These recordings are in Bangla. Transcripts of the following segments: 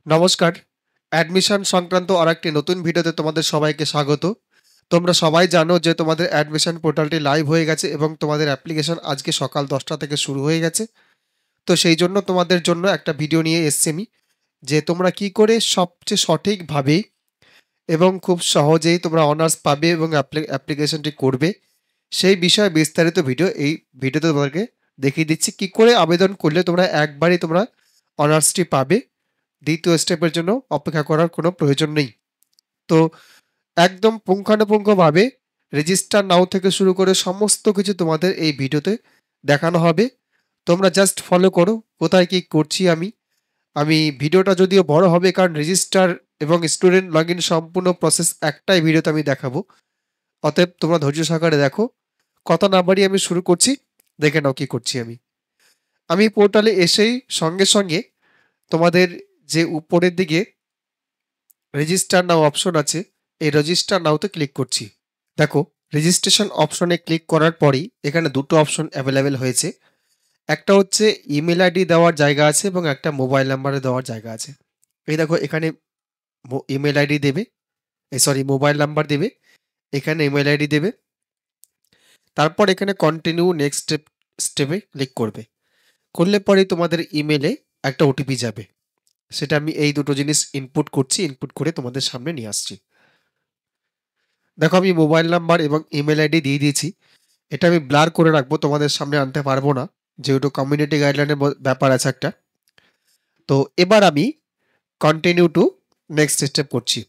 নমস্কার। অ্যাডমিশন সংক্রান্ত আরেকটি নতুন ভিডিওতে তোমাদের সবাইকে স্বাগত। তোমরা সবাই জানো যে তোমাদের অ্যাডমিশন পোর্টালটি লাইভ হয়ে গেছে এবং তোমাদের অ্যাপ্লিকেশন আজকে সকাল 10টা থেকে শুরু হয়ে গেছে। তো সেই জন্য তোমাদের জন্য একটা ভিডিও নিয়ে এসেছি আমি, যে তোমরা কি করে সবচেয়ে সঠিকভাবে এবং খুব সহজেই তোমরা অনার্স পাবে এবং অ্যাপ্লিকেশনটি করবে, সেই বিষয়ে বিস্তারিত ভিডিও এই ভিডিওতে তোমাদেরকে দেখিয়ে দিচ্ছি কি করে আবেদন করলে তোমরা একবারই তোমরা অনার্সটি পাবে। দ্বিতীয় স্টেপের জন্য অপেক্ষা করার কোনো প্রয়োজন নেই। তো একদম পুঙ্খানুপুঙ্খভাবে রেজিস্টার নাও থেকে শুরু করে সমস্ত কিছু তোমাদের এই ভিডিওতে দেখানো হবে। তোমরা জাস্ট ফলো করো কোথায় কি করছি আমি। ভিডিওটা যদিও বড় হবে, কারণ রেজিস্টার এবং স্টুডেন্ট লগ ইন সম্পূর্ণ প্রসেস একটাই ভিডিওতে আমি দেখাবো। অতএব তোমরা ধৈর্য সহকারে দেখো। কথা না বাড়িয়ে আমি শুরু করছি। দেখে নাও কি করছি আমি পোর্টালে এসেই সঙ্গে সঙ্গে তোমাদের যে উপরের দিকে রেজিস্টার নাও অপশন আছে, এই রেজিস্টার নাওতে ক্লিক করছি। দেখো, রেজিস্ট্রেশন অপশনে ক্লিক করার পরেই এখানে দুটো অপশন অ্যাভেলেবেল হয়েছে। একটা হচ্ছে ইমেল আইডি দেওয়ার জায়গা আছে এবং একটা মোবাইল নাম্বারে দেওয়ার জায়গা আছে। এই দেখো, এখানে ইমেল আইডি দেবে, মোবাইল নাম্বার দেবে, এখানে ইমেল আইডি দেবে। তারপর এখানে কন্টিনিউ নেক্সট স্টেপে ক্লিক করবে। করলে পরে তোমাদের ইমেলে একটা ওটিপি যাবে। সেটা আমি এই দুটো জিনিস ইনপুট করছি, ইনপুট করে তোমাদের সামনে নিয়ে আসছি। দেখো, আমি মোবাইল নাম্বার এবং ইমেল আইডি দিয়ে দিয়েছি। এটা আমি ব্লার করে রাখবো, তোমাদের সামনে আনতে পারবো না, যেহেতু কমিউনিটি গাইডলাইনের ব্যাপার আছে একটা। তো এবার আমি কন্টিনিউ টু নেক্সট স্টেপ করছি।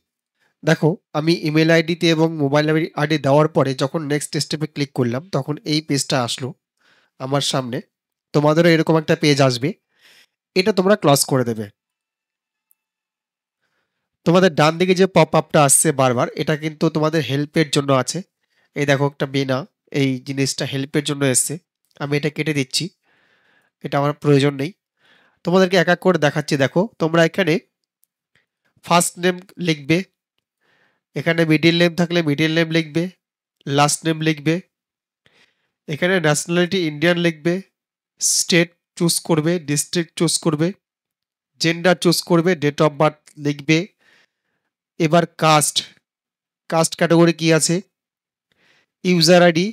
দেখো, আমি ইমেল আইডিতে এবং মোবাইল আইডি দেওয়ার পরে যখন নেক্সট স্টেপে ক্লিক করলাম, তখন এই পেজটা আসলো আমার সামনে। তোমাদেরও এরকম একটা পেজ আসবে, এটা তোমরা ক্লোজ করে দেবে। তোমাদের ডান দিকে যে পপ আপটা আসছে বারবার, এটা কিন্তু তোমাদের হেল্পের জন্য আছে। এই দেখো, একটা বিনা এই জিনিসটা হেল্পের জন্য এসছে। আমি এটা কেটে দিচ্ছি, এটা আমার প্রয়োজন নেই। তোমাদেরকে এক এক করে দেখাচ্ছি। দেখো, তোমরা এখানে ফার্স্ট নেম লিখবে, এখানে মিডিল নেম থাকলে মিডিল নেম লিখবে, লাস্ট নেম লিখবে, এখানে ন্যাশনালিটি ইন্ডিয়ান লিখবে, স্টেট চুজ করবে, ডিস্ট্রিক্ট চুজ করবে, জেন্ডার চুজ করবে, ডেট অফ বার্থ লিখবে। এবার কাস্ট, কাস্ট ক্যাটাগরি কি আছে, ইউজার আইডি,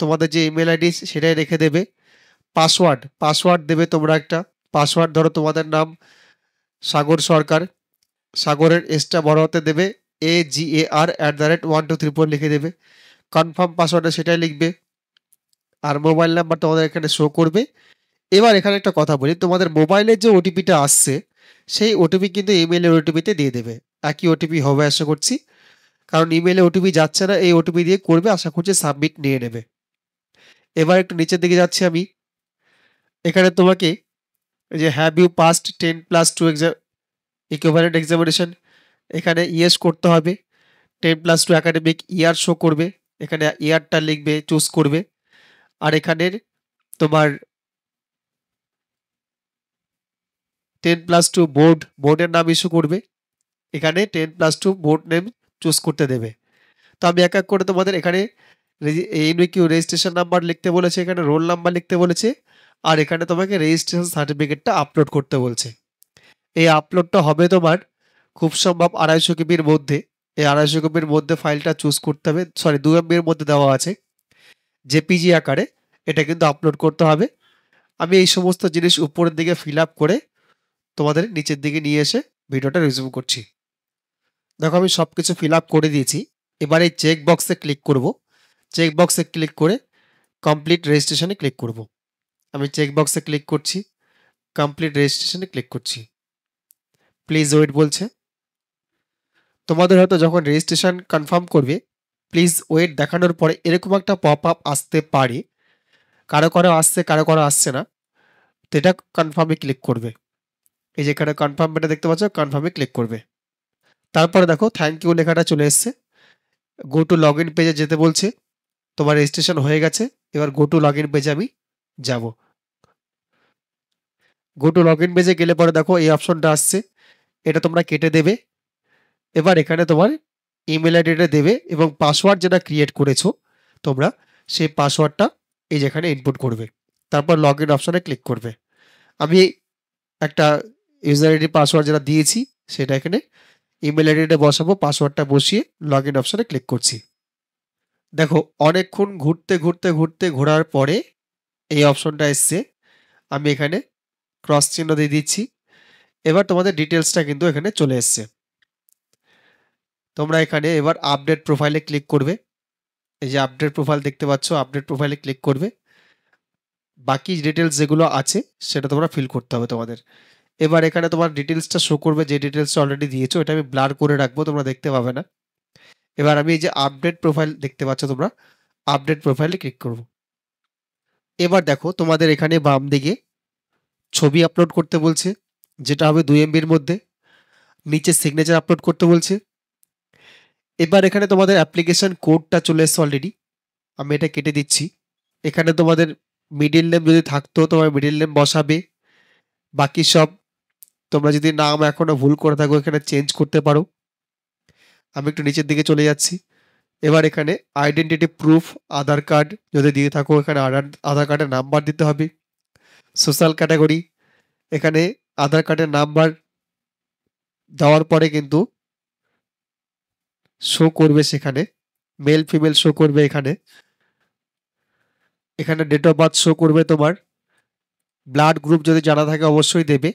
তোমাদের যে ইমেল আইডি সেটাই রেখে দেবে। পাসওয়ার্ড, পাসওয়ার্ড দেবে তোমরা একটা পাসওয়ার্ড। ধরো তোমাদের নাম সাগর সরকার, সাগরের এসটা বড় হতে দেবে, AGAR@123 লিখে দেবে। কনফার্ম পাসওয়ার্ডে সেটাই লিখবে। আর মোবাইল নাম্বার তোমাদের এখানে শো করবে। এবার এখানে একটা কথা বলি, তোমাদের মোবাইলের যে ওটিপিটা আসছে, সেই ওটিপি কিন্তু ইমেলের ওটিপিতে দিয়ে দেবে। একই ওটিপি হবে আশা করছি, কারণ ইমেলে ওটিপি যাচ্ছে না, এই ওটিপি দিয়ে করবে, আশা করছি সাবমিট নিয়ে নেবে। এবার একটু নিচের দিকে যাচ্ছি আমি। এখানে তোমাকে যে have you passed 10+2 equivalent examination, এখানে ইয়েস করতে হবে। 10+2 একাডেমিক ইয়ার শো করবে, এখানে ইয়ারটা লিখবে, চুজ করবে। আর এখানের তোমার 10+2 বোর্ডের নাম ইস্যু করবে, এখানে 10+2 বোর্ড নেম চুজ করতে দেবে। তো আমি এক এক করে তোমাদের এখানে ইউনিকিউ রেজিস্ট্রেশন নাম্বার লিখতে বলেছে, এখানে রোল নাম্বার লিখতে বলেছে, আর এখানে তোমাকে রেজিস্ট্রেশন সার্টিফিকেটটা আপলোড করতে বলছে। এই আপলোডটা হবে তোমার খুব সম্ভব 250 কেবির মধ্যে। এই 250 কেবির মধ্যে ফাইলটা চুজ করতে হবে, 2 এমবির মধ্যে দেওয়া আছে জেপিজি আকারে, এটা কিন্তু আপলোড করতে হবে। আমি এই সমস্ত জিনিস উপরের দিকে ফিল আপ করে তোমাদের নিচের দিকে নিয়ে এসে ভিডিওটা রিজিউম করছি। দেখো, আমি সব কিছু ফিল আপ করে দিয়েছি। এবার এই চেক বক্সে ক্লিক করব। চেক বক্সে ক্লিক করে কমপ্লিট রেজিস্ট্রেশনে ক্লিক করব। আমি চেক বক্সে ক্লিক করছি, কমপ্লিট রেজিস্ট্রেশনে ক্লিক করছি। প্লিজ ওয়েট বলছে। তোমাদের হয়তো যখন রেজিস্ট্রেশন কনফার্ম করবে, প্লিজ ওয়েট দেখানোর পরে এরকম একটা পপ আপ আসতে পারে। কারো কারো আসছে, কারো কারো আসছে না। তো এটা কনফার্মে ক্লিক করবে। এই যে এখানে কনফার্ম বাটন দেখতে পাচ্ছ, কনফার্মে ক্লিক করবে। তারপরে দেখো থ্যাংক ইউ লেখাটা চলে এসছে। গো টু লগ ইন পেজে যেতে বলছে। তোমার রেজিস্ট্রেশন হয়ে গেছে, এবার গো টু লগ ইন পেজে আমি যাব। গো টু লগ ইন পেজে গেলে পরে দেখো এই অপশনটা আসছে, এটা তোমরা কেটে দেবে। এবার এখানে তোমার ইমেল আইডিটা দেবে এবং পাসওয়ার্ড যেটা ক্রিয়েট করেছো তোমরা, সেই পাসওয়ার্ডটা এই যেখানে ইনপুট করবে। তারপর লগ ইন অপশনে ক্লিক করবে। আমি একটা ইউজার আইডি পাসওয়ার্ড যেটা দিয়েছি সেটা এখানে ইমেল আইডিটা বসাবো, পাসওয়ার্ডটা বসিয়ে লগ ইন অপশনে ক্লিক করছি। দেখো অনেকক্ষণ ঘোরার পরে এই অপশনটা এসছে, আমি এখানে ক্রস চিহ্ন দিয়ে দিচ্ছি। এবার তোমাদের ডিটেলসটা কিন্তু এখানে চলে এসছে। তোমরা এখানে এবার আপডেট প্রোফাইলে ক্লিক করবে। এই যে আপডেট প্রোফাইল দেখতে পাচ্ছ, আপডেট প্রোফাইলে ক্লিক করবে। বাকি ডিটেলস যেগুলো আছে সেটা তোমরা ফিল করতে হবে তোমাদের। এবার এখানে তোমার ডিটেলসটা শো করবে, যে ডিটেলসটা অলরেডি দিয়েছো এটা আমি ব্লার করে রাখবো, তোমরা দেখতে পাবে না। এবার আমি এই যে আপডেট প্রোফাইল দেখতে পাচ্ছ তোমরা, আপডেট প্রোফাইলে ক্লিক করব। এবার দেখো তোমাদের এখানে বাম দিকে ছবি আপলোড করতে বলছে, যেটা হবে 2 MBর মধ্যে। নিচে সিগনেচার আপলোড করতে বলছে। এবার এখানে তোমাদের অ্যাপ্লিকেশন কোডটা চলে এসছে অলরেডি, আমি এটা কেটে দিচ্ছি। এখানে তোমাদের মিডল নেম যদি থাকতো তোমার মিডল নেম বসাবে। বাকি সব তোমরা যদি নাম এখনো ভুল করে থাকো এখানে চেঞ্জ করতে পারো। আমি একটু নিচের দিকে চলে যাচ্ছি। এবার এখানে আইডেন্টিটি প্রুফ আধার কার্ড যদি দিয়ে থাকো এখানে আধার কার্ডের নাম্বার দিতে হবে। সোশ্যাল ক্যাটাগরি এখানে আধার কার্ডের নাম্বার দেওয়ার পরে কিন্তু শো করবে, সেখানে মেল ফিমেল শো করবে। এখানে এখানে ডেট অফ বার্থ শো করবে তোমার। ব্লাড গ্রুপ যদি জানা থাকে অবশ্যই দেবে।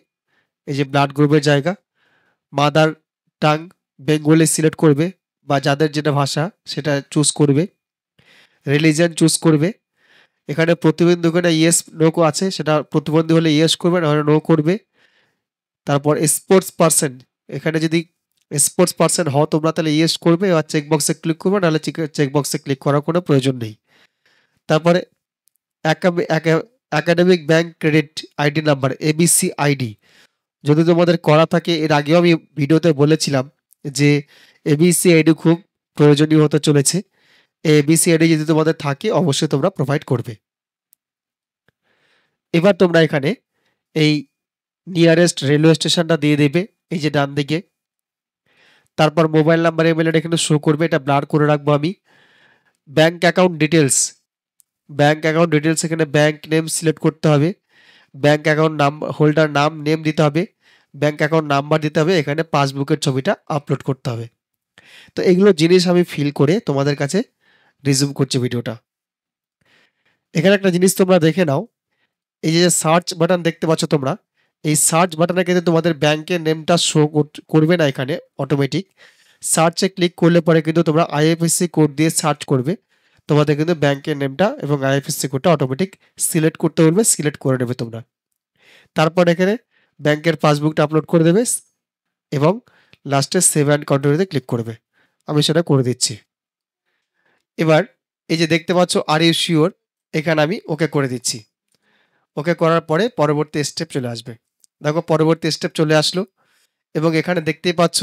এই যে ব্লাড গ্রুপের জায়গা, মাদার টাং বেঙ্গলি সিলেক্ট করবে, বা যাদের যেটা ভাষা সেটা চুজ করবে। রিলিজিয়ন চুজ করবে। এখানে প্রতিবন্ধী ওখানে ইয়েস নো আছে, সেটা প্রতিবন্ধী হলে ইয়েস করবে, নাহলে নো করবে। তারপর স্পোর্টস পার্সন, এখানে যদি স্পোর্টস পার্সন হও তোমরা তাহলে ইয়েস করবে, আর চেকবক্সে ক্লিক করবে, নাহলে চেকবক্সে ক্লিক করার কোনো প্রয়োজন নেই। তারপরে academic bank credit ID number ABC ID যদি তোমাদের করা থাকে, এর আগেও আমি ভিডিওতে বলেছিলাম যে এবিসি আইডি খুব প্রয়োজনীয় হতে চলেছে। এবিসি আইডি যদি তোমাদের থাকে অবশ্যই তোমরা প্রোভাইড করবে। এবার তোমরা এখানে এই নিয়ারেস্ট রেলওয়ে স্টেশনটা দিয়ে দেবে, এই যে ডান দিকে। তারপর মোবাইল নাম্বার ইমেল আইডি এখানে শো করবে, এটা ব্লার করে রাখবো আমি। ব্যাংক অ্যাকাউন্ট ডিটেলস, এখানে ব্যাংক নেম সিলেক্ট করতে হবে। ব্যাংক অ্যাকাউন্ট নাম হোল্ডার নাম নেম দিতে হবে। ব্যাংক অ্যাকাউন্ট নাম্বার দিতে হবে। এখানে পাসবুকের ছবিটা আপলোড করতে হবে। তো এগুলো জিনিস আমি ফিল করে তোমাদের কাছে রিজিউম করছি ভিডিওটা। এখানে একটা জিনিস তোমরা দেখে নাও, এই যে সার্চ বাটন দেখতে পাচ্ছ তোমরা, এই সার্চ বাটনে কিন্তু তোমাদের ব্যাংকের নেমটা শো করবে না। এখানে অটোমেটিক সার্চে ক্লিক করলে পরে কিন্তু তোমরা আইএফএসসি কোড দিয়ে সার্চ করবে, তোমাদের কিন্তু ব্যাংকের নেমটা এবং আইএফএসসি কোডটা অটোমেটিক সিলেক্ট করতে বলবে, সিলেক্ট করে নেবে তোমরা। তারপর এখানে ব্যাংকের পাসবুকটা আপলোড করে দেবে এবং লাস্টে সেভ অ্যান্ড কন্টিনিউতে ক্লিক করবে। আমি সেটা করে দিচ্ছি। এবার এই যে দেখতে পাচ্ছ আর ইউ শিওর, এখানে আমি ওকে করে দিচ্ছি। ওকে করার পরে পরবর্তী স্টেপ চলে আসবে। দেখো পরবর্তী স্টেপ চলে আসলো এবং এখানে দেখতেই পাচ্ছ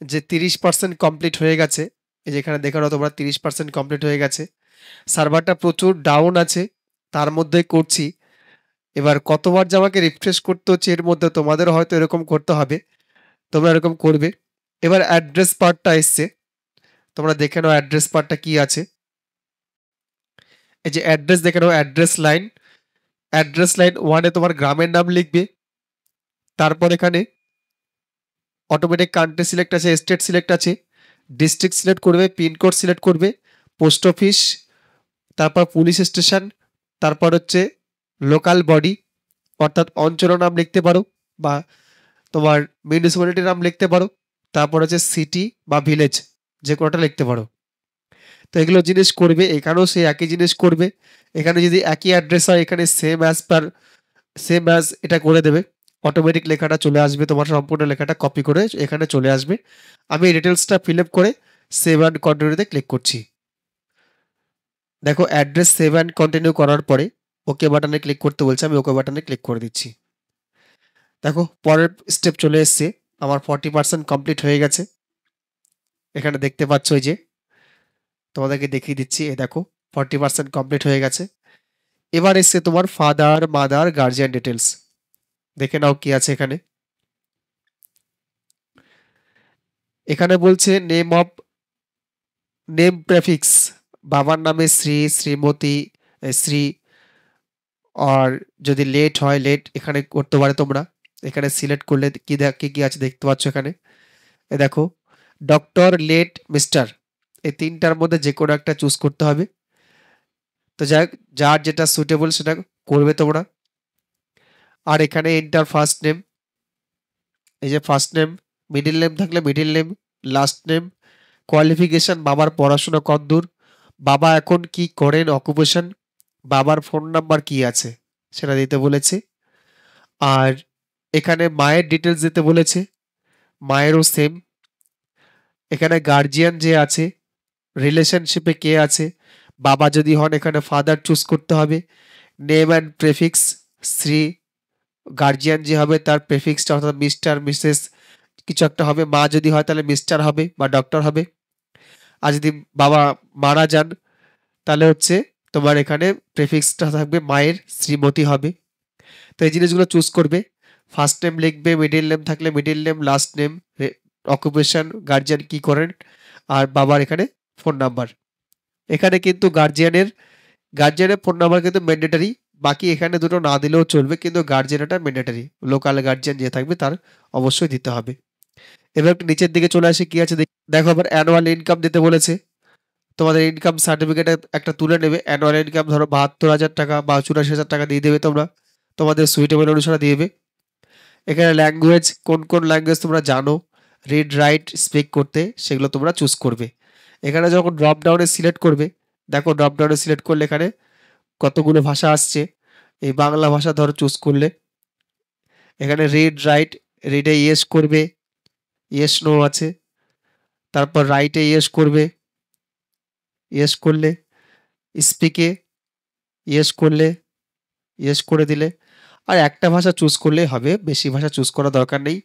যে 30% কমপ্লিট হয়ে গেছে। এই যে এখানে দেখানো তোমরা 30% কমপ্লিট হয়ে গেছে। সার্ভারটা প্রচুর ডাউন আছে, তার মধ্যেই করছি। এবার কতবার যে আমাকে রিফ্রেশ করতে হচ্ছে, এর মধ্যে তোমাদেরও হয়তো এরকম করতে হবে, তোমরা এরকম করবে। এবার অ্যাড্রেস পার্টটা এসছে, তোমরা দেখে নাও অ্যাড্রেস পার্টটা কি আছে। এই যে অ্যাড্রেস দেখে নাও, অ্যাড্রেস লাইন 1-এ তোমার গ্রামের নাম লিখবে। তারপর এখানে অটোমেটিক কান্ট্রি সিলেক্ট আছে, স্টেট সিলেক্ট আছে, ডিস্ট্রিক্ট সিলেক্ট করবে, পিনকোড সিলেক্ট করবে, পোস্ট অফিস, তারপর পুলিশ স্টেশন, তারপর হচ্ছে লোকাল বডি অর্থাৎ অঞ্চলের নাম লিখতে পারো, বা তোমার মিউনিসিপ্যালিটির নাম লিখতে পারো। তারপর হচ্ছে সিটি বা ভিলেজ, যে কোনোটা লিখতে পারো। তো এগুলো জিনিস করবে, এখানেও সেই একই জিনিস করবে। এখানে যদি একই অ্যাড্রেস হয় এখানে সেম অ্যাজ এটা করে দেবে, অটোমেটিক লেখাটা চলে আসবে, তোমার সম্পূর্ণ লেখাটা কপি করে এখানে চলে আসবে। আমি এই ডিটেলসটা ফিল আপ করে সেভ অ্যান্ড কন্টিনিউতে ক্লিক করছি। দেখো অ্যাড্রেস সেভ অ্যান্ড কন্টিনিউ করার পরে ওকে বাটনে ক্লিক করতে বলছে, আমি ওকে বাটনে ক্লিক করে দিচ্ছি। দেখো পরের স্টেপ চলে এসছে, আমার 40% কমপ্লিট হয়ে গেছে। এখানে দেখতে পাচ্ছ, এই যে তোমাদেরকে দেখিয়ে দিচ্ছি, এই দেখো 40% কমপ্লিট হয়ে গেছে। এবার এসছে তোমার ফাদার মাদার গার্জিয়ান ডিটেলস, দেখে নাও কি আছে এখানে। এখানে বলছে নেম প্রেফিক্স, বাবার নামে শ্রী, শ্রীমতী, শ্রী, আর যদি লেট হয় লেট এখানে করতে পারে তোমরা। এখানে সিলেক্ট করলে কি আছে দেখতে পাচ্ছ এখানে। দেখো ডক্টর, লেট, মিস্টার, এই তিনটার মধ্যে যে কোনো একটা চুজ করতে হবে। তো যাই হোক, যার যেটা সুটেবল সেটা করবে তোমরা। আর এখানে এন্টার ফার্স্ট নেম, এই যে ফার্স্ট নেম, মিডিল নেম থাকলে middle name, last name, qualification, বাবার পড়াশোনা কতদূর, বাবা এখন কি করেন, অকুপেশন, বাবার ফোন নাম্বার কি আছে সেটা দিতে বলেছে। আর এখানে মায়ের ডিটেলস দিতে বলেছে, মায়েরও সেম। এখানে গার্জিয়ান যে আছে, রিলেশনশিপে কে আছে, বাবা যদি হন এখানে ফাদার চুজ করতে হবে। Name and prefix, Shri, guardian যে হবে তার প্রেফিক্সটা অর্থাৎ মিস্টার, মিসেস কিছু একটা হবে। মা যদি হয় তাহলে মিস্টার হবে বা ডক্টর হবে। আর যদি বাবা মারা যান তাহলে হচ্ছে তোমার এখানে প্রেফিক্সটা থাকবে মায়ের, শ্রীমতী হবে। তো এই জিনিসগুলো চুজ করবে। ফার্স্ট নেম লিখবে, মিডিল নেম থাকলে middle name, last name, occupation, guardian কি করেন, আর বাবার এখানে ফোন নাম্বার। এখানে কিন্তু গার্জিয়ানের ফোন নাম্বার কিন্তু ম্যান্ডেটারি। বাকি এখানে দুটো না দিলেও চলবে, কিন্তু গার্জিয়ানটা ম্যান্ডেটারি। লোকাল গার্জিয়ান যে থাকবে তার অবশ্যই দিতে হবে। এবার একটু নিচের দিকে চলে আসে, কি আছে দেখো। আবার অ্যানুয়াল ইনকাম দিতে বলেছে। তোমাদের ইনকাম সার্টিফিকেট একটা তুলে নেবে। অ্যানুয়াল ইনকাম ধরো ৭২,০০০ টাকা বা ৮৪,০০০ টাকা দিয়ে দেবে তোমরা, তোমাদের সুইটেবল অনুসারে দিয়ে দেবে। এখানে ল্যাঙ্গুয়েজ, কোন কোন ল্যাঙ্গুয়েজ তোমরা জানো রিড রাইট স্পিক করতে, সেগুলো তোমরা চুজ করবে। এখানে যখন ড্রপ ডাউনে সিলেক্ট করবে, দেখো ড্রপ ডাউনে সিলেক্ট করলে এখানে কতগুলো ভাষা আসছে। এই বাংলা ভাষা ধরো চুজ করলে, এখানে রিড রাইট, রিডে ইয়েস করবে, ইয়েস নো আছে। তারপর রাইটে ইয়েস করবে, ইয়েস করলে, স্পিকে ইয়েস করলে, ইয়েস করে দিলে। আর একটা ভাষা চুজ করলেই হবে, বেশি ভাষা চুজ করার দরকার নেই,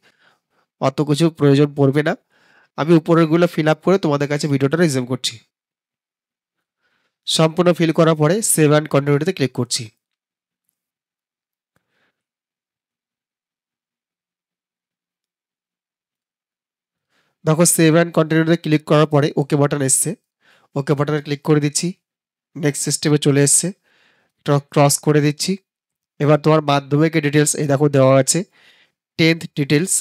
অত কিছু প্রয়োজন পড়বে না। আমি উপরেরগুলো ফিল আপ করে তোমাদের কাছে ভিডিওটা রিজিউম করছি। সম্পূর্ণ ফিল করার পরে সেভ অ্যান্ড কন্টিনিউতে ক্লিক করছি। দেখো সেভ অ্যান্ড কন্টিনিউতে ক্লিক করার পরে ওকে বাটন এসছে, ওকে বাটনে ক্লিক করে দিচ্ছি। নেক্সট সিস্টেমে চলে এসছে, ক্রস করে দিচ্ছি। এবার তোমার মাধ্যমিকের ডিটেলস এই দেখো দেওয়া আছে, 10th ডিটেলস,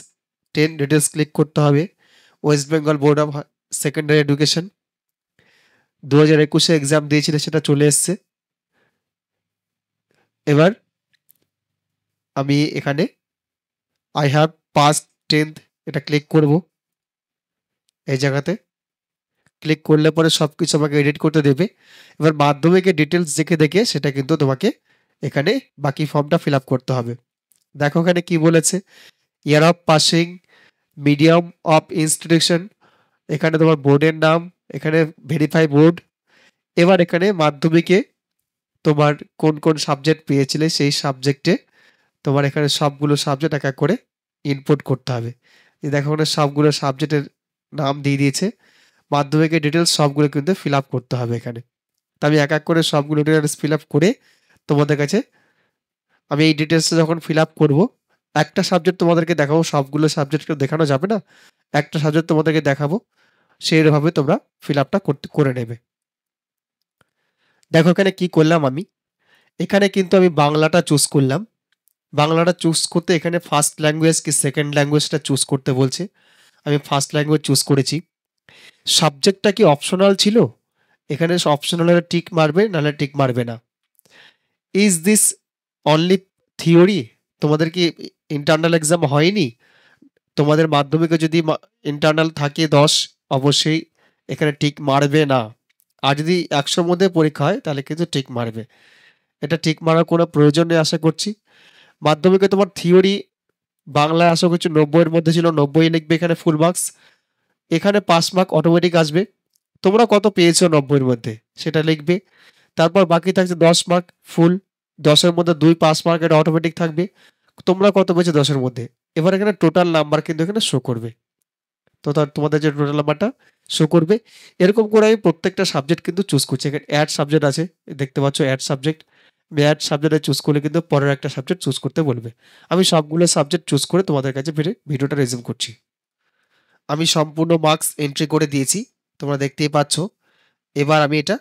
10 ডিটেলস ক্লিক করতে হবে। West Bengal Board of Secondary Education 2021-এ এক্সাম দিয়েছিলে, সেটা চলে এসছে। এবার আমি এখানে আই হ্যাভ পাস 10th এটা ক্লিক করব। এই জায়গাতে ক্লিক করলে পরে সব কিছু আমাকে এডিট করতে দেবে। এবার মাধ্যমিকের ডিটেলস দেখে দেখে সেটা কিন্তু তোমাকে এখানে বাকি ফর্মটা ফিল আপ করতে হবে। দেখো এখানে কি বলেছে, year of passing, medium of institution, এখানে তোমার বোর্ডের নাম, এখানে ভেরিফাই বোর্ড। এবার এখানে মাধ্যমিকে তোমার কোন কোন সাবজেক্ট পেয়েছিলে সেই সাবজেক্টে তোমার এখানে সবগুলো সাবজেক্ট এক এক করে ইনপুট করতে হবে। এই দেখো এখানে সবগুলো সাবজেক্টের নাম দিয়ে দিয়েছে। মাধ্যমিকের ডিটেলস সবগুলো কিন্তু ফিল আপ করতে হবে এখানে। তো আমি এক এক করে সবগুলো ডিটেলস ফিল আপ করে তোমাদের কাছে, আমি এই ডিটেলসটা যখন ফিল আপ করবো, একটা সাবজেক্ট তোমাদেরকে দেখাবো, সবগুলো সাবজেক্টকে দেখানো যাবে না, একটা সাবজেক্ট তোমাদেরকে দেখাবো, সেইভাবে তোমরা ফিল আপটা করে নেবে। দেখো এখানে কি করলাম আমি, এখানে কিন্তু আমি বাংলাটা চুজ করলাম। বাংলাটা চুজ করতে এখানে ফার্স্ট ল্যাঙ্গুয়েজ কি সেকেন্ড ল্যাঙ্গুয়েজটা চুজ করতে বলছে। আমি ফার্স্ট ল্যাঙ্গুয়েজ চুজ করেছি। সাবজেক্টটা কি অপশনাল ছিল, এখানে অপশনাল হলে টিক মারবে, নাহলে টিক মারবে না। ইজ দিস অনলি থিওরি, তোমাদের কি ইন্টারনাল এক্সাম হয়নি? তোমাদের মাধ্যমিকে যদি ইন্টারনাল থাকে 10, অবশ্যই এখানে টিক মারবে না। আর যদি 100-র মধ্যে পরীক্ষা হয় তাহলে কিন্তু টিক মারবে। এটা টিক মারার কোনো প্রয়োজন নেই আশা করছি। মাধ্যমিকে তোমার থিওরি বাংলায় আশা করছি 90-এর মধ্যে ছিল, 90 লিখবে এখানে ফুল মার্কস। এখানে পাস মার্ক অটোমেটিক আসবে, তোমরা কত পেয়েছো 90-এর মধ্যে সেটা লিখবে। তারপর বাকি থাকছে 10 মার্ক ফুল, 10-এর মধ্যে 2 পাস মার্ক, এটা অটোমেটিক থাকবে। তোমরা কত পেয়েছো 10-এর মধ্যে। এবার এখানে টোটাল নাম্বার কিন্তু এখানে শো করবে, তো তোমাদের যে টোটাল নাম্বারটা শো করবে। এরকম করে আমি প্রত্যেকটা সাবজেক্ট কিন্তু চুজ করছি। এখানে অ্যাড সাবজেক্ট আছে, দেখতে পাচ্ছ অ্যাড সাবজেক্ট। আমি অ্যাড সাবজেক্টে চুজ করলে কিন্তু পরের একটা সাবজেক্ট চুজ করতে বলবে। আমি সবগুলো সাবজেক্ট চুজ করে তোমাদের কাছে ফিরে ভিডিওটা রেজিউম করছি। আমি সম্পূর্ণ মার্কস এন্ট্রি করে দিয়েছি, তোমরা দেখতেই পাচ্ছ। এবার আমি এটা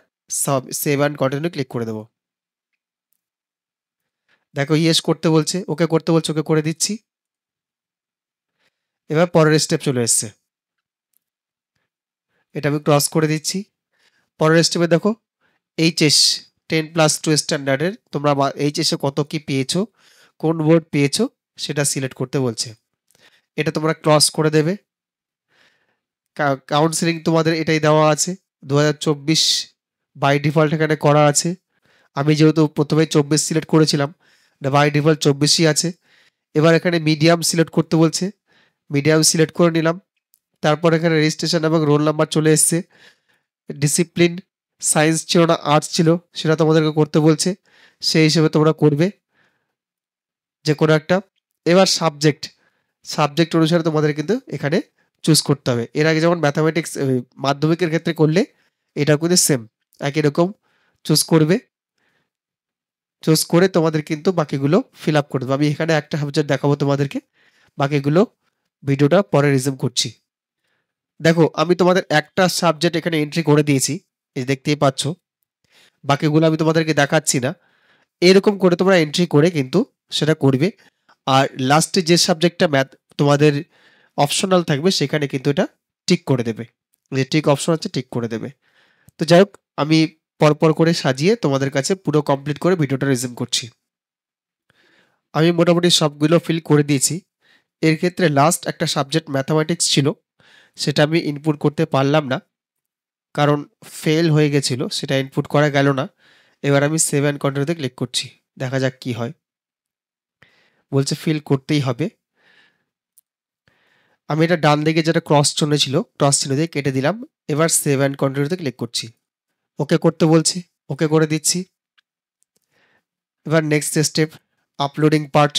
সেভ অ্যান্ড কন্টিনিউ ক্লিক করে দেবো। দেখো ইয়েস করতে বলছে, ওকে করতে বলছে, ওকে করে দিচ্ছি। এবার পরের স্টেপ চলে এসছে, এটা আমি ক্রস করে দিচ্ছি। পরের স্টেপে দেখো এইচএস 10+2 স্ট্যান্ডার্ডের তোমরা এইচএসে কত কি পেয়েছো, কোন বোর্ড পেয়েছো সেটা সিলেক্ট করতে বলছে। এটা তোমরা ক্রস করে দেবে। কাউন্সিলিং তোমাদের এটাই দেওয়া আছে 2024 বাই ডিফল্ট এখানে করা আছে। আমি যেহেতু প্রথমে 24 সিলেক্ট করেছিলাম, বাই ডিফল্ট 24ই আছে। এবার এখানে মিডিয়াম সিলেক্ট করতে বলছে, মিডিয়াম সিলেক্ট করে নিলাম। তারপর এখানে রেজিস্ট্রেশন এবং রোল নাম্বার চলে এসছে। ডিসিপ্লিন সায়েন্স ছিল না আর্টস ছিল, সেটা তোমাদেরকে করতে বলছে, সেই হিসেবে তোমরা করবে যে কোনো একটা। এবার সাবজেক্ট অনুসারে তোমাদের কিন্তু এখানে চুজ করতে হবে। এর আগে যেমন ম্যাথামেটিক্স মাধ্যমিকের ক্ষেত্রে করলে এটা কিন্তু সেম একই রকম চুজ করবে। চুজ করে তোমাদের কিন্তু বাকিগুলো ফিল আপ করতে হবে। আমি এখানে একটা সাবজেক্ট দেখাবো তোমাদেরকে, বাকিগুলো ভিডিওটা পরে রিজিউম করছি। দেখো আমি তোমাদের একটা সাবজেক্ট এখানে এন্ট্রি করে দিয়েছি, এই দেখতেই পাচ্ছ। বাকিগুলো আমি তোমাদেরকে দেখাচ্ছি না। এরকম করে তোমরা এন্ট্রি করে কিন্তু সেটা করবে। আর লাস্টে যে সাবজেক্টটা ম্যাথ তোমাদের অপশনাল থাকবে সেখানে কিন্তু এটা টিক করে দেবে, যে টিক অপশন আছে টিক করে দেবে। তো যাই হোক, আমি পরপর করে সাজিয়ে তোমাদের কাছে পুরো কমপ্লিট করে ভিডিওটা রিজিউম করছি। আমি মোটামুটি সবগুলো ফিল করে দিয়েছি। এর ক্ষেত্রে লাস্ট একটা সাবজেক্ট ম্যাথামেটিক্স ছিল, সেটা আমি ইনপুট করতে পারলাম না, কারণ ফেল হয়ে গেছিল, সেটা ইনপুট করা গেল না। এবার আমি সেভ অ্যান্ড কন্টিনিউতে ক্লিক করছি, দেখা যাক কি হয়। বলছে ফিল করতেই হবে। আমি এটা ডান দিকে যেটা ক্রস চিহ্ন ছিল, ক্রস চিহ্ন দিয়ে কেটে দিলাম। এবার সেভ অ্যান্ড কন্টিনিউতে ক্লিক করছি, ওকে করতে বলছি, ওকে করে দিচ্ছি। এবার নেক্সট স্টেপ আপলোডিং পার্ট,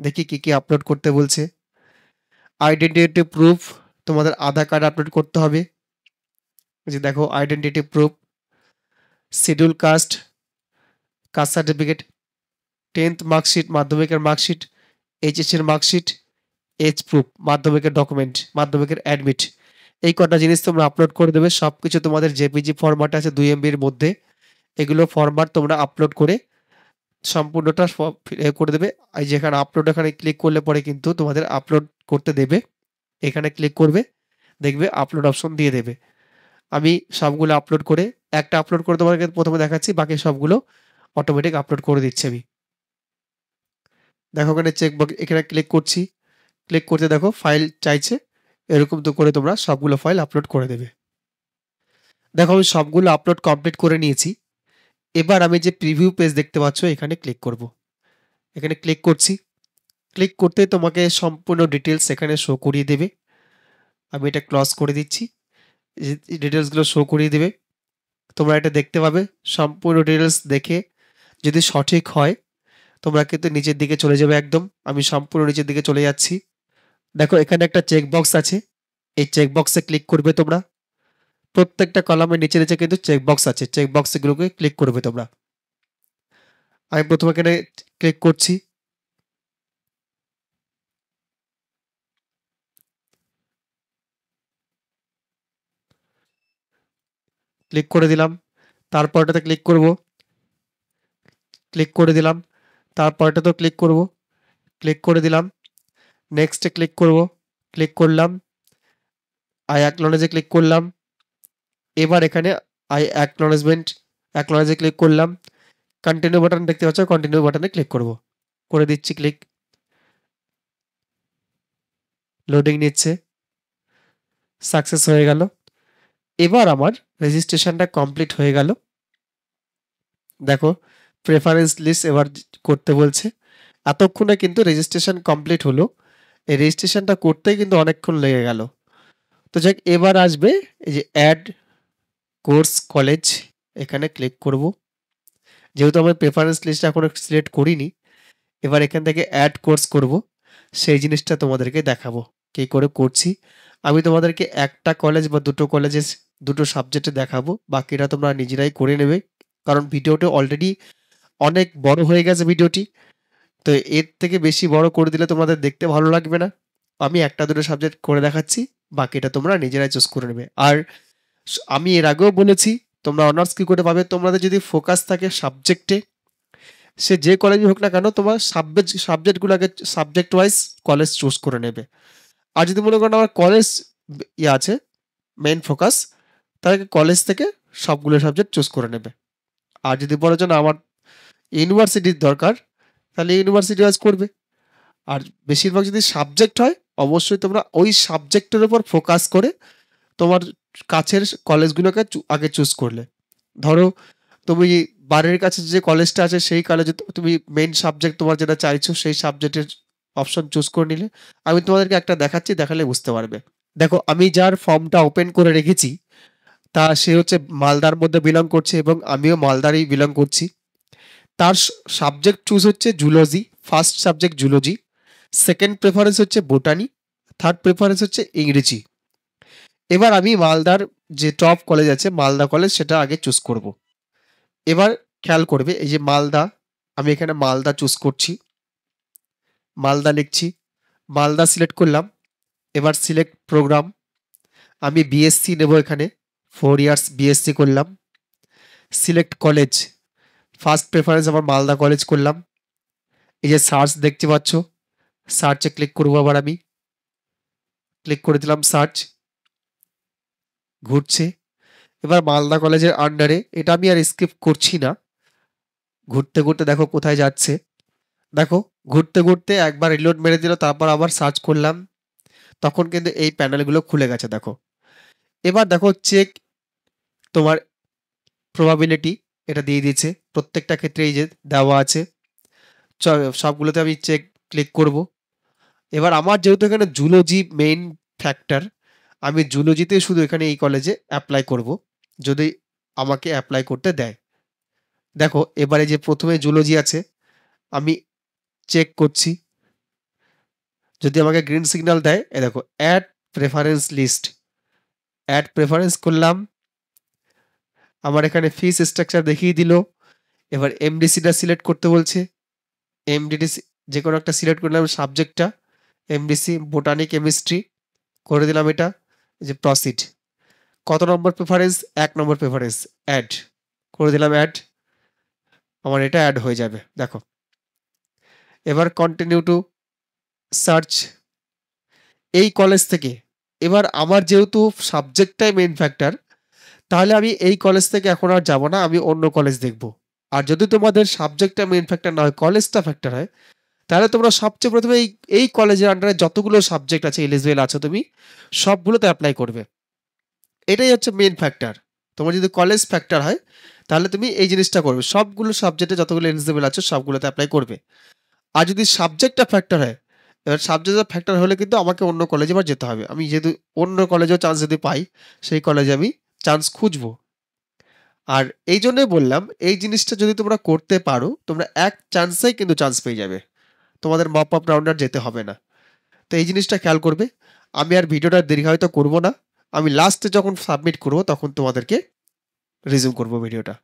দেখি কি কি আপলোড করতে বলছে। আইডেন্টিটি প্রুফ, তোমাদের আধার কার্ড আপলোড করতে হবে। যে দেখো identity proof, schedule caste, caste certificate, 10th marksheet মাধ্যমিকের মার্কশিট, এইচএসসির মার্কশিট, এজ প্রুফ মাধ্যমিকের ডকুমেন্ট, মাধ্যমিকের অ্যাডমিট। এই কটা জিনিস তোমরা আপলোড করে দেবে। সব কিছু তোমাদের জেপিজি ফরম্যাট আছে 2 MB এর মধ্যে, এগুলো ফরম্যাট তোমরা আপলোড করে সম্পূর্ণটা করে দেবে। এই যেখানে আপলোড, এখানে ক্লিক করলে পরে কিন্তু তোমাদের আপলোড করতে দেবে। এখানে ক্লিক করবে, দেখবে আপলোড অপশন দিয়ে দেবে। আমি সবগুলো আপলোড করে একটা আপলোড করে তোমাকে প্রথমে দেখাচ্ছি, বাকি সবগুলো অটোমেটিক আপলোড করে দিচ্ছি আমি। দেখো এখানে চেকবক্স, এখানে ক্লিক করছি, ক্লিক করতে দেখো ফাইল চাইছে, এরকম তো করে তোমরা সবগুলো ফাইল আপলোড করে দেবে। দেখো আমি সবগুলো আপলোড কমপ্লিট করে নিয়েছি। এবার আমি যে প্রিভিউ পেজ দেখতে পাচ্ছ এখানে ক্লিক করব। এখানে ক্লিক করছি, ক্লিক করতে তোমাকে সম্পূর্ণ ডিটেলস এখানে শো করিয়ে দেবে। আমি এটা ক্লোজ করে দিচ্ছি, ডিটেলসগুলো শো করিয়ে দেবে। তোমরা এটা দেখতে পাবে, সম্পূর্ণ ডিটেলস দেখে যদি সঠিক হয় তোমরা কিন্তু নিচের দিকে চলে যাবে একদম। আমি সম্পূর্ণ নিচের দিকে চলে যাচ্ছি। দেখো এখানে একটা চেকবক্স আছে, এই চেকবক্সে ক্লিক করবে তোমরা। প্রত্যেকটা কলামের নিচে নিচে কিন্তু চেকবক্স আছে, চেকবক্সগুলোকে ক্লিক করবে তোমরা। আমি প্রথমে এখানে ক্লিক করছি, ক্লিক করে দিলাম। তারপরটাতে ক্লিক করব, ক্লিক করে দিলাম। তারপরটাতেও ক্লিক করব, ক্লিক করে দিলাম। নেক্সটে ক্লিক করব, ক্লিক করলাম। আই অ্যাকনলেজে ক্লিক করলাম। এবার এখানে আই অ্যাকনলেজে ক্লিক করলাম। কন্টিনিউ বাটন দেখতে পাচ্ছ, কন্টিনিউ বাটনে ক্লিক করব, করে দিচ্ছি ক্লিক। লোডিং নিচ্ছে, সাকসেস হয়ে গেল। এবার আমার রেজিস্ট্রেশনটা কমপ্লিট হয়ে গেল। দেখো প্রেফারেন্স লিস্ট এবার করতে বলছে। এতক্ষণে কিন্তু রেজিস্ট্রেশন কমপ্লিট হলো। এই রেজিস্ট্রেশনটা করতেই কিন্তু অনেকক্ষণ লেগে গেল। তো যাক, এবার আসবে এই যে অ্যাড কোর্স কলেজ, এখানে ক্লিক করব। যেহেতু আমি প্রেফারেন্স লিস্ট এখনো সিলেক্ট করিনি, এবার এখান থেকে অ্যাড কোর্স করব, সেই জিনিসটা তোমাদেরকে দেখাবো কি করে করছি। আমি তোমাদেরকে একটা কলেজ বা দুটো কলেজের দুটো সাবজেক্টে দেখাবো, বাকিটা তোমরা নিজেরাই করে নেবে, কারণ ভিডিওটা অলরেডি অনেক বড় হয়ে গেছে ভিডিওটি। তো এর থেকে বেশি বড় করে দিলে তোমাদের দেখতে ভালো লাগবে না। আমি একটা দুটো সাবজেক্ট করে দেখাচ্ছি, বাকিটা তোমরা নিজেরাই চুজ করে নেবে। আর আমি এর আগেও বলেছি তোমরা অনার্স কি করে পাবে, তোমাদের যদি ফোকাস থাকে সাবজেক্টে, সে যে কলেজই হোক না কেন, তোমার সাবজেক্টগুলো আগে সাবজেক্ট ওয়াইজ কলেজ চুজ করে নেবে। আর যদি মনে করেন আমার কলেজ ইয়ে আছে মেইন ফোকাস, তাহলে কলেজ থেকে সবগুলো সাবজেক্ট চুজ করে নেবে। আর যদি বলো যে না আমার ইউনিভার্সিটির দরকার, তাহলে ইউনিভার্সিটি ওয়াইজ করবে। আর বেশিরভাগ যদি সাবজেক্ট হয়, অবশ্যই তোমরা ওই সাবজেক্টের উপর ফোকাস করে তোমার কাছের কলেজগুলোকে আগে চুজ করলে। ধরো তুমি বাড়ির কাছে যে কলেজটা আছে সেই কলেজে তুমি মেইন সাবজেক্ট তোমার যেটা চাইছো সেই সাবজেক্টের অপশন চুজ করে নিলে। আমি তোমাদেরকে একটা দেখাচ্ছি, দেখালে বুঝতে পারবে। দেখো আমি যার ফর্মটা ওপেন করে রেখেছি তা সে হচ্ছে মালদার মধ্যে বিলং করছে এবং আমিও মালদারই বিলং করছি। তার সাবজেক্ট চুজ হচ্ছে zoology, first subject zoology, second preference হচ্ছে বোটানি, থার্ড প্রেফারেন্স হচ্ছে ইংরেজি। এবার আমি মালদার যে টপ কলেজ আছে মালদা কলেজ সেটা আগে চুজ করব। এবার খেয়াল করবে এই যে মালদা, আমি এখানে মালদা চুজ করছি, মালদা লিখছি, মালদা সিলেক্ট করলাম। এবার সিলেক্ট প্রোগ্রাম, আমি বিএসসি নেব, এখানে 4 ইয়ার্স বিএসসি করলাম। সিলেক্ট কলেজ, ফার্স্ট প্রেফারেন্স আমার মালদা কলেজ করলাম। এই যে সার্চ দেখতে পাচ্ছ, সার্চে ক্লিক করবো, আবার আমি ক্লিক করে দিলাম সার্চ, ঘুরছে। এবার মালদা কলেজের আন্ডারে, এটা আমি আর স্কিপ করছি না, ঘুরতে ঘুরতে দেখো কোথায় যাচ্ছে। দেখো ঘুরতে ঘুরতে একবার রিলোড মেরে দিল, তারপর আবার সার্চ করলাম, তখন কিন্তু এই প্যানেলগুলো খুলে গেছে দেখো। এবার দেখো চেক তোমার প্রবাবিলিটি, এটা দিয়ে দিয়েছে প্রত্যেকটা ক্ষেত্রে, এই যে দেওয়া আছে সবগুলোতে আমি চেক ক্লিক করব। এবার আমার যেহেতু এখানে জুলজি মেইন ফ্যাক্টর, আমি জুলজিতে শুধু এখানে এই কলেজে অ্যাপ্লাই করব যদি আমাকে অ্যাপ্লাই করতে দেয়। দেখো এবারে যে প্রথমে জুলজি আছে, আমি চেক করছি, যদি আমাকে গ্রিন সিগন্যাল দেয়, এ দেখো add preference list, add preference করলাম, আমার এখানে ফিস স্ট্রাকচার দেখিয়ে দিল। এবার এমডিসিটা সিলেক্ট করতে বলছে, এমডিসি যে কোনো একটা সিলেক্ট করলাম সাবজেক্টটা, এমডিসি বোটানি কেমিস্ট্রি করে দিলাম, এটা যে প্রসিড। কত নম্বর প্রেফারেন্স? 1 নম্বর প্রেফারেন্স, অ্যাড করে দিলাম, অ্যাড, আমার এটা অ্যাড হয়ে যাবে দেখো। এবার কন্টিনিউ টু সার্চ এই কলেজ থেকে। এবার আমার যেহেতু সাবজেক্টটাই মেইন ফ্যাক্টর, তাহলে আমি এই কলেজ থেকে এখন আর যাব না, আমি অন্য কলেজ দেখব। আর যদি তোমাদের সাবজেক্টটা মেইন ফ্যাক্টর না হয়, কলেজটা ফ্যাক্টর হয়, তাহলে তোমরা সবচেয়ে প্রথমে এই কলেজের আন্ডারে যতগুলো সাবজেক্ট আছে এলিজিবল আছো তুমি, সবগুলোতে অ্যাপ্লাই করবে। এটাই হচ্ছে মেইন ফ্যাক্টর। তোমার যদি কলেজ ফ্যাক্টর হয়, তাহলে তুমি এই জিনিসটা করবে, সবগুলো সাবজেক্টে যতগুলো এলিজিবল আছো সবগুলোতে অ্যাপ্লাই করবে। আর যদি সাবজেক্টটা ফ্যাক্টর হয়, এবার সাবজেক্টটা ফ্যাক্টর হলে কিন্তু আমাকে অন্য কলেজে আবার যেতে হবে। আমি যেহেতু অন্য কলেজেও চান্স যদি পাই, সেই কলেজে আমি চান্স খুঁজবো। আর এই জন্যই বললাম, এই জিনিসটা যদি তোমরা করতে পারো, তোমরা এক চান্সেই কিন্তু চান্স পেয়ে যাবে, তোমাদের মপ আপ রাউন্ডার যেতে হবে না। তো এই জিনিসটা খেয়াল করবে। আমি আর ভিডিওটা দীর্ঘায়িত করব না, আমি লাস্টে যখন সাবমিট করব তখন তোমাদেরকে রিজিউম করব ভিডিওটা।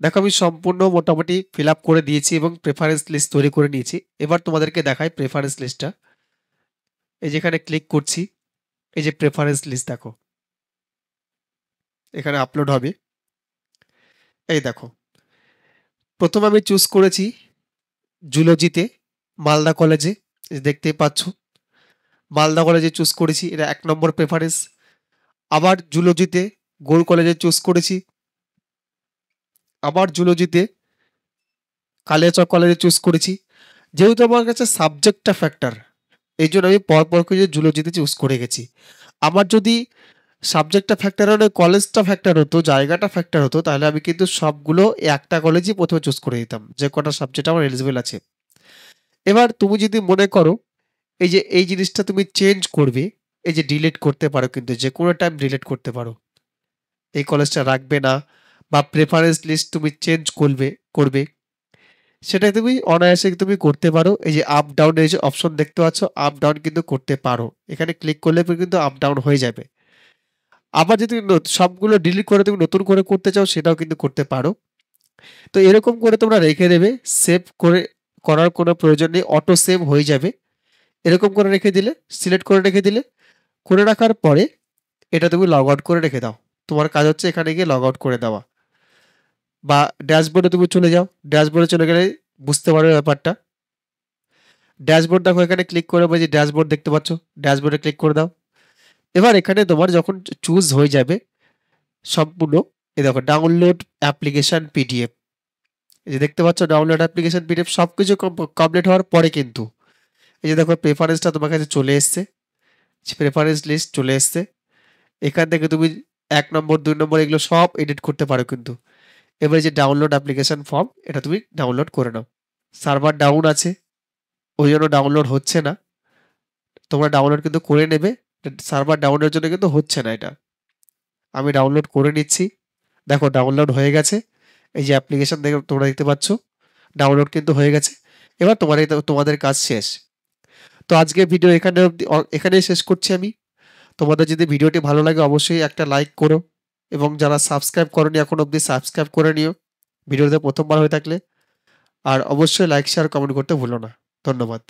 দেখো আমি সম্পূর্ণ মোটামুটি ফিল আপ করে দিয়েছি এবং প্রেফারেন্স লিস্ট তৈরি করে নিয়েছি। এবার তোমাদেরকে দেখাই প্রেফারেন্স লিস্টটা। এই যেখানে ক্লিক করছি, এই যে প্রেফারেন্স লিস্ট দেখো এখানে আপলোড হবে। এই দেখো প্রথমে আমি চুজ করেছি জুলজিতে মালদা কলেজে, দেখতেই পাচ্ছ মালদা কলেজে চুজ করেছি, এটা 1 নম্বর প্রেফারেন্স। আবার জুলজিতে গোল কলেজে চুজ করেছি, আবার জুলজিতে কালিয়াচক কলেজে চুজ করেছি। যেহেতু আমার কাছে সাবজেক্টটা ফ্যাক্টর, এই জন্য আমি পরপর করে জুলজিতে চুজ করে গেছি। আমার যদি সাবজেক্টটা ফ্যাক্টর হলে কলেজটা ফ্যাক্টর হতো, জায়গাটা ফ্যাক্টর হতো, তাহলে আমি কিন্তু সবগুলো একটা কলেজই প্রথমে চুজ করে দিতাম, যে কটা সাবজেক্ট আমার এলিজিবল আছে। এবার তুমি যদি মনে করো এই যে এই জিনিসটা তুমি চেঞ্জ করবে, এই যে ডিলিট করতে পারো, কিন্তু যে কোনো টাইম ডিলিট করতে পারো, এই কলেজটা রাখবে না, বা প্রেফারেন্স লিস্ট তুমি চেঞ্জ করবে, সেটা তুমি অনায়াসে তুমি করতে পারো। এই যে আপ ডাউন এই যে অপশন দেখতে পাচ্ছ, আপ ডাউন কিন্তু করতে পারো, এখানে ক্লিক করলে কিন্তু আপ ডাউন হয়ে যাবে। আবার যদি সবগুলো ডিলিট করে তুমি নতুন করে করতে চাও, সেটাও কিন্তু করতে পারো। তো এরকম করে তোমরা রেখে দেবে, সেভ করে করার কোনো প্রয়োজন নেই, অটো সেভ হয়ে যাবে। এরকম করে রেখে দিলে, সিলেক্ট করে রেখে দিলে, করে রাখার পরে এটা তুমি লগ আউট করে রেখে দাও। তোমার কাজ হচ্ছে এখানে গিয়ে লগ আউট করে দেওয়া, বা ড্যাশবোর্ডে তুমি চলে যাও, ড্যাশবোর্ডে চলে গেলে বুঝতে পারবে ব্যাপারটা। ড্যাশবোর্ড দেখো এখানে ক্লিক করে যে ড্যাশবোর্ড দেখতে পাচ্ছ, ড্যাশবোর্ডে ক্লিক করে দাও। এবার এখানে তোমার যখন চুজ হয়ে যাবে সম্পূর্ণ, এই দেখো ডাউনলোড অ্যাপ্লিকেশন পিডিএফ, এই যে দেখতে পাচ্ছ ডাউনলোড অ্যাপ্লিকেশন পিডিএফ সবকিছু কমপ্লিট হওয়ার পরে কিন্তু এই যে দেখো প্রেফারেন্সটা তোমার কাছে চলে এসছে, প্রেফারেন্স লিস্ট চলে এসছে। এখান থেকে তুমি 1 নম্বর 2 নম্বর এগুলো সব এডিট করতে পারো কিন্তু। এবারে যে ডাউনলোড অ্যাপ্লিকেশন ফর্ম এটা তুমি ডাউনলোড করে নাও। সার্ভার ডাউন আছে ওই জন্য ডাউনলোড হচ্ছে না, তোমরা ডাউনলোড কিন্তু করে নেবে। সার্ভার ডাউনের জন্য কিন্তু হচ্ছে না এটা। আমি ডাউনলোড করে নিচ্ছি, দেখো ডাউনলোড হয়ে গেছে। এই যে অ্যাপ্লিকেশন দেখে তোমরা দেখতে পাচ্ছ ডাউনলোড কিন্তু হয়ে গেছে। এবার তোমাদের কাজ শেষ। তো আজকে ভিডিও এখানেই শেষ করছি আমি। তোমাদের যদি ভিডিওটি ভালো লাগে অবশ্যই একটা লাইক করো এবং যারা সাবস্ক্রাইব করনি এখন অবধি সাবস্ক্রাইব করে নিও ভিডিওতে প্রথমবার হয়ে থাকলে। আর অবশ্যই লাইক শেয়ার কমেন্ট করতে ভুলো না। ধন্যবাদ।